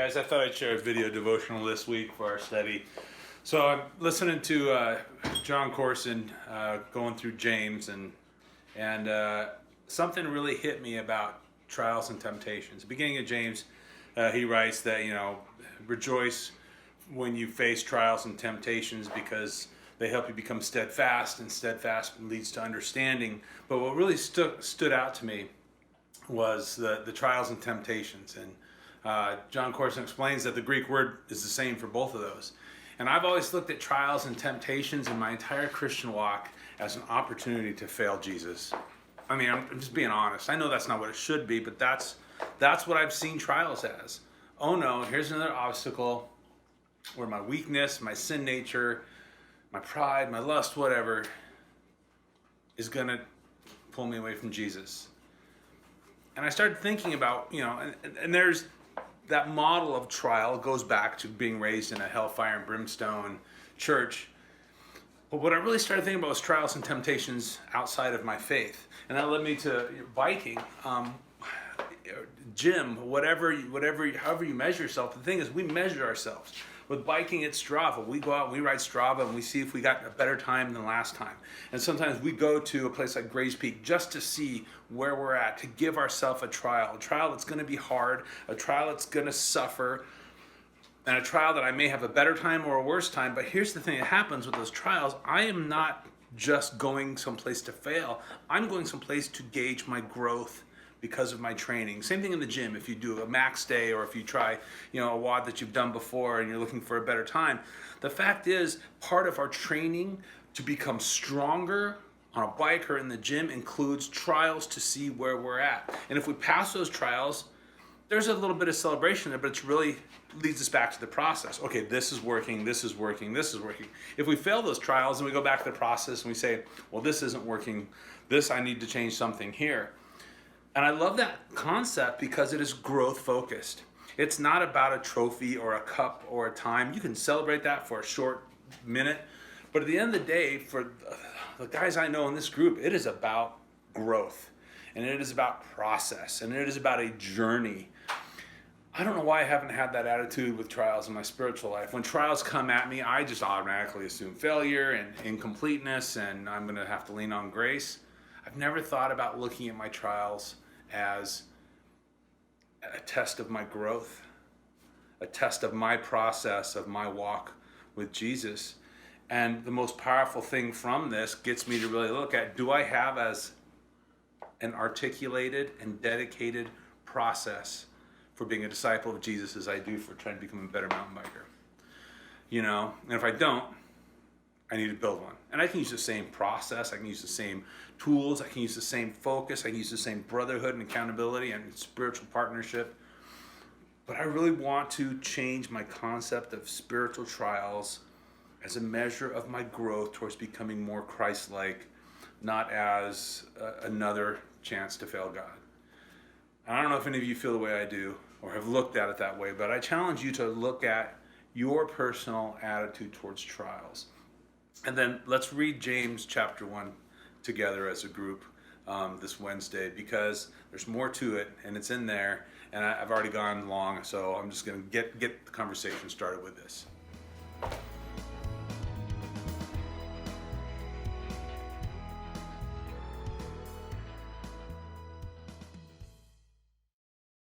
guys, I thought I'd share a video devotional this week for our study. So I'm listening to John Corson going through James, and something really hit me about trials and temptations. The beginning of James, he writes that, rejoice when you face trials and temptations because they help you become steadfast, and steadfast leads to understanding. But what really stood out to me was the trials and temptations. And John Corson explains that the Greek word is the same for both of those. And I've always looked at trials and temptations in my entire Christian walk as an opportunity to fail Jesus. I mean, I'm just being honest. I know that's not what it should be, but that's what I've seen trials as. Oh no, here's another obstacle where my weakness, my sin nature, my pride, my lust, whatever, is going to pull me away from Jesus. And I started thinking about, and there's that model of trial goes back to being raised in a hellfire and brimstone church. But what I really started thinking about was trials and temptations outside of my faith. And that led me to biking, gym, however you measure yourself. The thing is, we measure ourselves. With biking, it's Strava. We go out and we ride Strava and we see if we got a better time than last time. And sometimes we go to a place like Grays Peak just to see where we're at, to give ourselves a trial that's going to be hard, a trial that's going to suffer, and a trial that I may have a better time or a worse time. But here's the thing that happens with those trials. I am not just going someplace to fail. I'm going someplace to gauge my growth because of my training. Same thing in the gym. If you do a max day or if you try, a WOD that you've done before and you're looking for a better time, the fact is part of our training to become stronger on a bike or in the gym includes trials to see where we're at. And if we pass those trials, there's a little bit of celebration there, but it's really leads us back to the process. Okay, this is working, this is working, this is working. If we fail those trials and we go back to the process and we say, well, this isn't working, I need to change something here. And I love that concept because it is growth focused. It's not about a trophy or a cup or a time. You can celebrate that for a short minute. But at the end of the day, for the guys I know in this group, it is about growth. And it is about process. And it is about a journey. I don't know why I haven't had that attitude with trials in my spiritual life. When trials come at me, I just automatically assume failure and incompleteness, and I'm going to have to lean on grace. I've never thought about looking at my trials as a test of my growth, a test of my process, of my walk with Jesus. And the most powerful thing from this gets me to really look at, do I have as an articulated and dedicated process for being a disciple of Jesus as I do for trying to become a better mountain biker? And if I don't, I need to build one. And I can use the same process, I can use the same tools, I can use the same focus, I can use the same brotherhood and accountability and spiritual partnership. But I really want to change my concept of spiritual trials as a measure of my growth towards becoming more Christ-like, not as another chance to fail God. I don't know if any of you feel the way I do or have looked at it that way, but I challenge you to look at your personal attitude towards trials. And then let's read James chapter 1 together as a group this Wednesday, because there's more to it and it's in there, and I've already gone long, so I'm just going to get the conversation started with this.